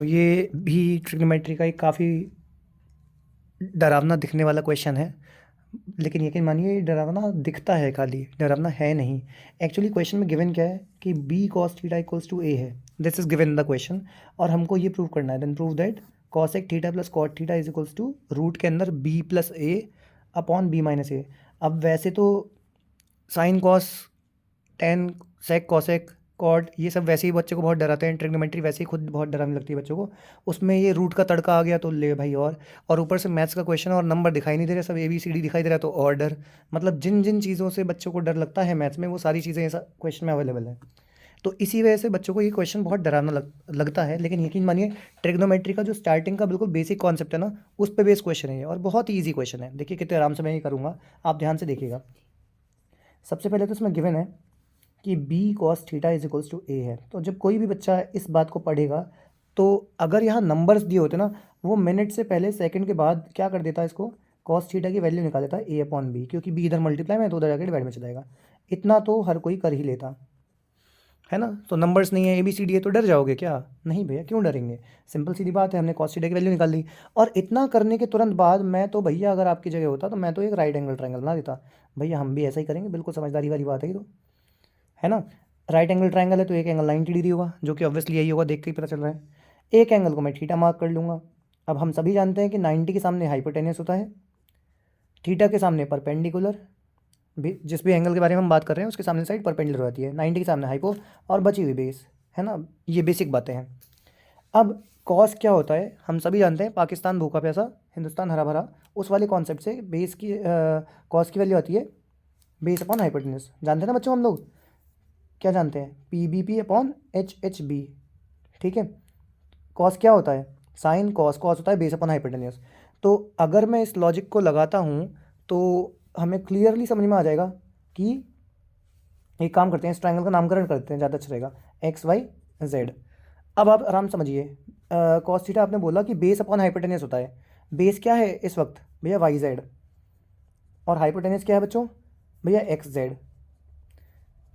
तो ये भी ट्रिग्नोमेट्री का एक काफ़ी डरावना दिखने वाला क्वेश्चन है, लेकिन यकीन मानिए ये डरावना दिखता है, खाली डरावना है नहीं। एक्चुअली क्वेश्चन में गिवन क्या है कि B cos theta equals to A है। This is given in the question और हमको ये प्रूव करना है। Then prove that cosec theta plus cot theta is equals to root के अंदर B plus A upon B minus A. अब वैसे तो sine cos tan sec cosec cot ये सब वैसे ही बच्चे को बहुत डराते हैं। ट्रिग्नोमेट्री वैसे ही खुद बहुत डरावनी लगती है बच्चों को, उसमें ये रूट का तड़का आ गया तो ले भाई। और ऊपर से मैथ्स का क्वेश्चन और नंबर दिखाई नहीं दे रहे, सब ए बी सी डी दिखाई दे रहा है तो और डर। मतलब जिन जिन चीज़ों से बच्चों को डर लगता है मैथ्स में वो सारी चीज़ें ऐसा क्वेश्चन में अवेलेबल है। तो इसी वजह से बच्चों को ये क्वेश्चन बहुत डरावना लगता है। लेकिन यकीन मानिए ट्रिग्नोमेट्री का जो स्टार्टिंग का बिल्कुल बेसिक कॉन्सेप्ट है ना, उस पर बेस क्वेश्चन है ये और बहुत ही ईजी क्वेश्चन है। देखिए कितने आराम से मैं ये करूँगा, आप ध्यान से देखिएगा। सबसे पहले तो इसमें गिवन है कि B cos theta is equals to A है। तो जब कोई भी बच्चा इस बात को पढ़ेगा तो अगर यहाँ नंबर्स दिए होते ना, वो मिनट से पहले सेकंड के बाद क्या कर देता है, इसको कॉस थीटा की वैल्यू निकाल देता है ए अपॉन बी, क्योंकि बी इधर मल्टीप्लाई में तो उधर जाकर डिवाइड में चला जाएगा। इतना तो हर कोई कर ही लेता है ना। तो नंबर्स नहीं है, ए बी सी डी है, तो डर जाओगे क्या? नहीं भैया, क्यों डरेंगे? सिंपल सीधी बात है, हमने कॉस थीटा की वैल्यू निकाल दी। और इतना करने के तुरंत बाद मैं तो भैया अगर आपकी जगह होता तो मैं तो एक राइट एंगल ट्रायंगल बना देता। भैया हम भी ऐसा ही करेंगे, बिल्कुल समझदारी वाली बात है ये तो, है ना। राइट एंगल ट्रायंगल है तो एक एंगल 90 डिग्री होगा, जो कि ऑब्वियसली यही होगा, देख के ही पता चल रहा है। एक एंगल को मैं थीटा मार्क कर लूँगा। अब हम सभी जानते हैं कि 90 के सामने हाइपोटेन्यूस होता है, थीटा के सामने परपेंडिकुलर। जिस भी एंगल के बारे में हम बात कर रहे हैं उसके सामने साइड परपेंडिकुलर होती है, 90 के सामने हाइपो और बची हुई बेस, है ना। ये बेसिक बातें हैं। अब कॉस क्या होता है हम सभी जानते हैं, पाकिस्तान भूखा प्यासा हिंदुस्तान हरा भरा, उस वाले कॉन्सेप्ट से बेस की कॉस की वैल्यू आती है बेस अपॉन हाइपोटेन्यूस। जानते हैं ना बच्चों हम लोग, क्या जानते हैं? P B P upon H H B, ठीक है। कॉस क्या होता है? साइन कॉस, कॉस होता है बेस अपॉन हाइपोटेन्यूस। तो अगर मैं इस लॉजिक को लगाता हूँ तो हमें क्लियरली समझ में आ जाएगा कि एक काम करते हैं, इस ट्रायंगल का नामकरण करते हैं, ज़्यादा अच्छा रहेगा, एक्स वाई जेड। अब आप आराम समझिए, कॉस थीटा आपने बोला कि बेस अपॉन हाइपोटेन्यूस होता है। बेस क्या है इस वक्त भैया? Y Z. और हाइपोटेन्यूस क्या है बच्चों? भैया एक्स जेड।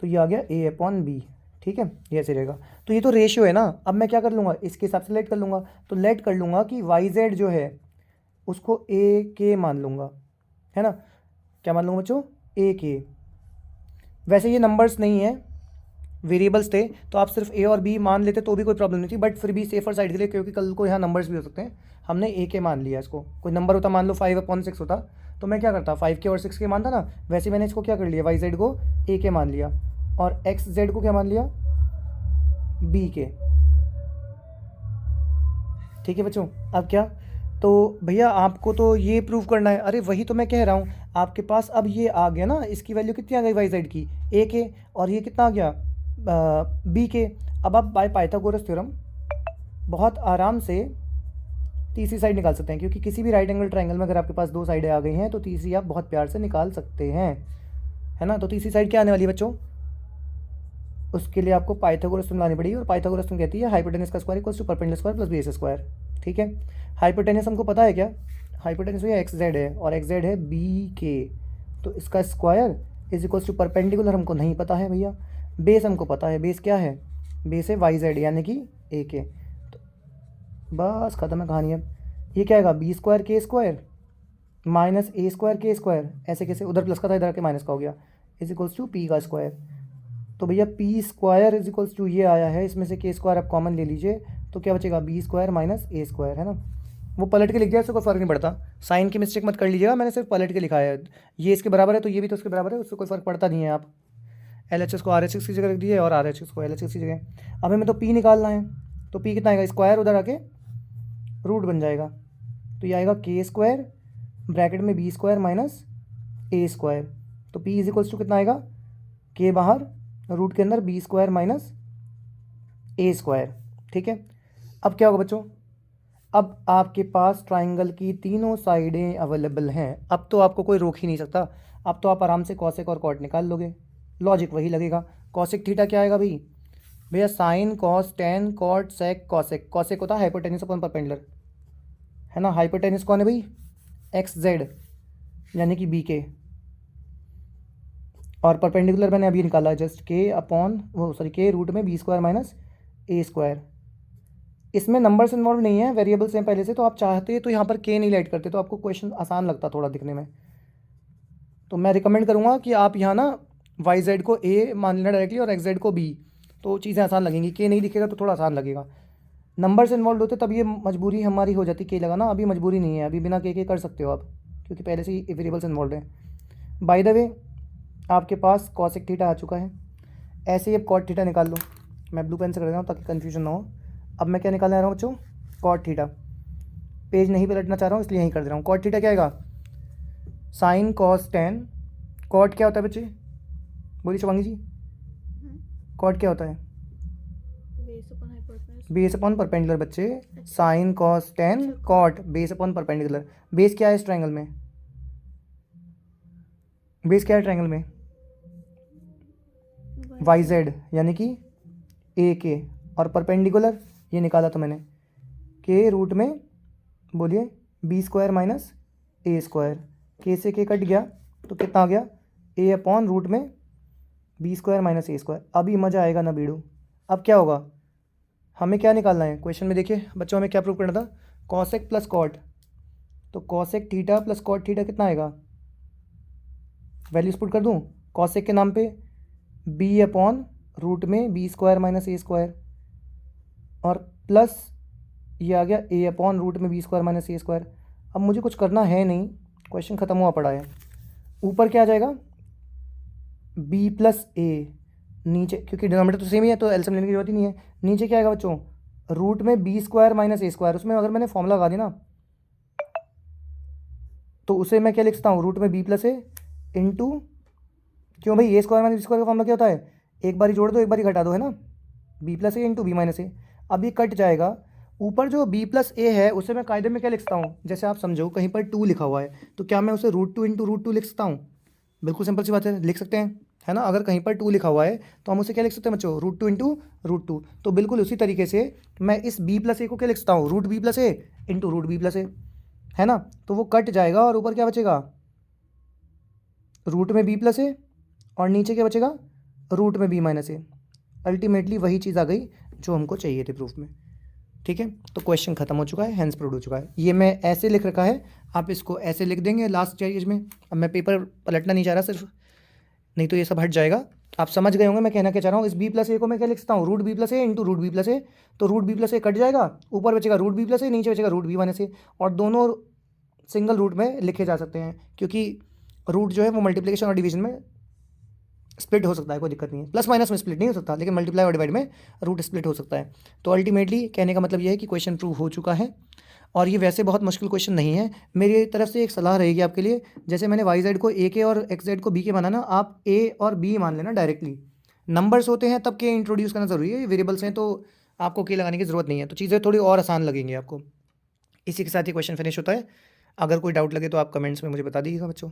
तो ये आ गया ए अपॉन बी, ठीक है, ये ऐसे रहेगा। तो ये तो रेशियो है ना। अब मैं क्या कर लूँगा, इसके हिसाब से लेट कर लूँगा। तो लेट कर लूँगा कि वाई जेड जो है उसको ए के मान लूँगा, है ना। क्या मान लूँगा बच्चों? ए के। वैसे ये नंबर्स नहीं है, वेरिएबल्स थे, तो आप सिर्फ ए और बी मान लेते तो भी कोई प्रॉब्लम नहीं थी, बट फिर भी सेफर साइड के लिए, क्योंकि कल को यहाँ नंबर्स भी हो सकते हैं, हमने ए के मान लिया इसको। कोई नंबर होता, मान लो 5/6 होता, तो मैं क्या करता, 5 के और 6 के मानता ना। वैसे मैंने इसको क्या कर लिया, वाई जेड को ए के मान लिया और एक्स जेड को क्या मान लिया, बी के। ठीक है बच्चों। अब क्या, तो भैया आपको तो ये प्रूव करना है। अरे वही तो मैं कह रहा हूँ, आपके पास अब ये आ गया ना, इसकी वैल्यू कितनी आ गई वाई जेड की, ए के, और ये कितना आ गया बी के। अब आप बाय पाइथागोरस थ्योरम बहुत आराम से तीसरी साइड निकाल सकते हैं, क्योंकि किसी भी राइट एंगल ट्रायंगल में अगर आपके पास दो साइडें आ गई हैं तो तीसरी आप बहुत प्यार से निकाल सकते हैं, है ना। तो तीसरी साइड क्या आने वाली है बच्चों? उसके लिए आपको पाइथागोरस तुम लानी पड़ेगी, और पाइथागोरस तुम कहती है हाइपोटेनस का square equals to perpendicular square plus base square, ठीक है। हाइपोटेनस हमको पता है क्या? हाइपोटेनस भैया एक्स जेड है और एक्स जेड है बी के, तो इसका square is equals to perpendicular हमको नहीं पता है भैया। बेस हमको पता है, बेस क्या है? बेस है वाई जेड यानी कि ए के। तो बस खत्म है कहानी। अब ये क्या आएगा, बी स्क्वायर के स्क्वायर माइनस ए स्क्वायर के स्क्वायर, ऐसे कैसे, उधर प्लस का था इधर के माइनस का हो गया, इज इक्वल्स टू पी का स्क्वायर। तो भैया P square is equals to ये आया है, इसमें से के स्क्वायर आप कॉमन ले लीजिए, तो क्या बचेगा, बी स्क्वायर माइनस ए स्क्वायर, है ना। वो पलट के लिख दिया, इससे कोई फर्क नहीं पड़ता, साइन की मिस्टेक मत कर लीजिएगा, मैंने सिर्फ पलट के लिखा है। ये इसके बराबर है तो ये भी तो इसके बराबर है, उससे कोई फर्क पड़ता नहीं है। आप एल एच एस को आर एच एस की जगह रख दीजिए और आर एच एस को एल एच एस की जगह। अब हमें तो पी निकालना है, तो पी कितना आएगा, स्क्वायर उधर आके रूट बन जाएगा, तो ये आएगा के स्क्वायर ब्रैकेट में बी स्क्वायर माइनस ए स्क्वायर। तो पी इज इक्वल्स टू कितना आएगा, के बाहर रूट के अंदर बी स्क्वायर माइनस ए स्क्वायर, ठीक है। अब क्या होगा बच्चों, अब आपके पास ट्राइंगल की तीनों साइडें अवेलेबल हैं, अब तो आपको कोई रोक ही नहीं सकता। अब तो आप आराम से कॉसेक और कॉट निकाल लोगे, लॉजिक वही लगेगा। कॉसेक थीटा क्या आएगा भाई? भैया sine cos tan cot sec cosec. Cosec होता है हाइपोटेन्यूस अपॉन परपेंडिकुलर, है ना। हाइपोटेन्यूस कौन है भाई? एक्स जेड यानी कि बी के, और परपेंडिकुलर मैंने अभी निकाला है जस्ट, के अपॉन वो सॉरी के रूट में बी स्क्वायर माइनस ए स्क्वायर। इसमें नंबर्स इन्वॉल्व नहीं है, वेरिएबल्स हैं पहले से, तो आप चाहते तो यहाँ पर के नहीं ऐड करते तो आपको क्वेश्चन आसान लगता थोड़ा दिखने में। तो मैं रिकमेंड करूँगा कि आप यहाँ ना वाई जेड को ए मान लेना डायरेक्टली और एक्स जेड को बी, तो चीज़ें आसान लगेंगी। के नहीं दिखेगा तो थोड़ा आसान लगेगा। नंबर्स इन्वॉल्व होते तब ये मजबूरी हमारी हो जाती के लगाना, अभी मजबूरी नहीं है, अभी बिना के कर सकते हो आप, क्योंकि पहले से ही वेरिएबल्स इन्वॉल्व हैं। बाय द वे आपके पास कॉसेक थीटा आ चुका है, ऐसे ही अब कॉट थीटा निकाल लो। मैं ब्लू पेन से कर रहा हूँ ताकि कन्फ्यूजन ना हो। अब मैं क्या निकालने आ रहा हूँ बच्चों, कॉट थीटा। पेज नहीं पलटना चाह रहा हूँ इसलिए यहीं कर दे रहा हूँ। कॉट थीटा क्या आएगा, साइन कॉस टेन। कॉट क्या होता है बच्चे, बोलिए शिवांगी जी, कॉट क्या होता है, बेस अपॉन परपेंडिकुलर बच्चे। Sine cos tan cot base upon perpendicular. Base क्या है इस ट्रायंगल में, बेस क्या है ट्रायंगल में, वाई जेड यानी कि ए के, और परपेंडिकुलर ये निकाला था मैंने के रूट में, बोलिए बी स्क्वायर माइनस ए स्क्वायर। के से के कट गया तो कितना आ गया, ए अपॉन रूट में बी स्क्वायर माइनस ए स्क्वायर। अभी मज़ा आएगा ना बीड़ू। अब क्या होगा, हमें क्या निकालना है क्वेश्चन में, देखिए बच्चों हमें क्या प्रूव करना था, कॉसेक प्लस कॉट। तो cosec theta plus cot theta कितना आएगा, वैल्यूज पुट कर दूँ। कॉसेक के नाम पे बी अपॉन रूट में बी स्क्वायर माइनस ए स्क्वायर, और प्लस ये आ गया ए अपॉन रूट में बी स्क्वायर माइनस ए स्क्वायर। अब मुझे कुछ करना है नहीं, क्वेश्चन ख़त्म हुआ पड़ा है। ऊपर क्या आ जाएगा, बी प्लस ए, नीचे क्योंकि डिनोमिनेटर तो सेम ही है तो एलसीएम लेने की जरूरत ही नहीं है। नीचे क्या आएगा बच्चों, रूट में बी स्क्वायर माइनस ए स्क्वायर। उसमें अगर मैंने फॉर्मूला लगा दी ना तो उसे मैं क्या लिख सकता हूँ, रूट में बी प्लस ए इंटू, क्यों भाई, ए स्क्वायर माइनस बी स्क्वायर का फॉर्मूला क्या होता है, एक बार ही जोड़ दो एक बार ही घटा दो, है ना, B plus A into B minus A. अब ये कट जाएगा, ऊपर जो बी प्लस ए है उसे मैं कायदे में क्या लिख सकता हूँ, जैसे आप समझो कहीं पर 2 लिखा हुआ है तो क्या मैं उसे रूट 2 इंटू रूट 2 लिख सकता हूँ, बिल्कुल सिंपल सी बात है, लिख सकते हैं, है ना। अगर कहीं पर 2 लिखा हुआ है तो हम उसे क्या लिख सकते हैं बच्चों, रूट 2 इंटू रूट 2। तो बिल्कुल उसी तरीके से मैं इस बी प्लस ए को क्या लिख सकता हूँ, रूट बी प्लस ए इंटू रूट बी प्लस ए, है ना। तो वो कट जाएगा और ऊपर क्या बचेगा, रूट में बी प्लस ए, और नीचे क्या बचेगा, रूट में बी माइनस ए। अल्टीमेटली वही चीज़ आ गई जो हमको चाहिए थी प्रूफ में, ठीक है। तो क्वेश्चन खत्म हो चुका है, हैंस प्रूव हो चुका है। ये मैं ऐसे लिख रखा है, आप इसको ऐसे लिख देंगे लास्ट पेज में। अब मैं पेपर पलटना नहीं चाह रहा सिर्फ, नहीं तो ये सब हट जाएगा। आप समझ गए होंगे मैं कहना क्या चाह रहा हूँ। इस बी प्लस ए को मैं क्या लिखता हूँ, रूट बी प्लस ए इंटू रूट बी प्लस ए। तो रूट बी प्लस ए कट जाएगा, ऊपर बचेगा रूट बी प्लस ए, नीचे बचेगा रूट बी माइनस ए, और दोनों सिंगल रूट में लिखे जा सकते हैं क्योंकि रूट जो है वो मल्टीप्लिकेशन और डिवीजन में स्प्लिट हो सकता है, कोई दिक्कत नहीं है। प्लस माइनस में स्प्लिट नहीं हो सकता, लेकिन मल्टीप्लाई और डिवाइड में रूट स्प्लिट हो सकता है। तो अल्टीमेटली कहने का मतलब ये है कि क्वेश्चन प्रूव हो चुका है, और ये वैसे बहुत मुश्किल क्वेश्चन नहीं है। मेरी तरफ से एक सलाह रहेगी आपके लिए, जैसे मैंने वाई जेड को ए के और एक्स जेड को बी के माना ना, आप ए और बी मान लेना डायरेक्टली। नंबर्स होते हैं तब के इंट्रोड्यूस करना ज़रूरी है, वेरिएबल्स हैं तो आपको के लगाने की ज़रूरत नहीं है, तो चीज़ें थोड़ी और आसान लगेंगी आपको। इसी के साथ ही क्वेश्चन फिनिश होता है। अगर कोई डाउट लगे तो आप कमेंट्स में मुझे बता दीजिएगा बच्चों।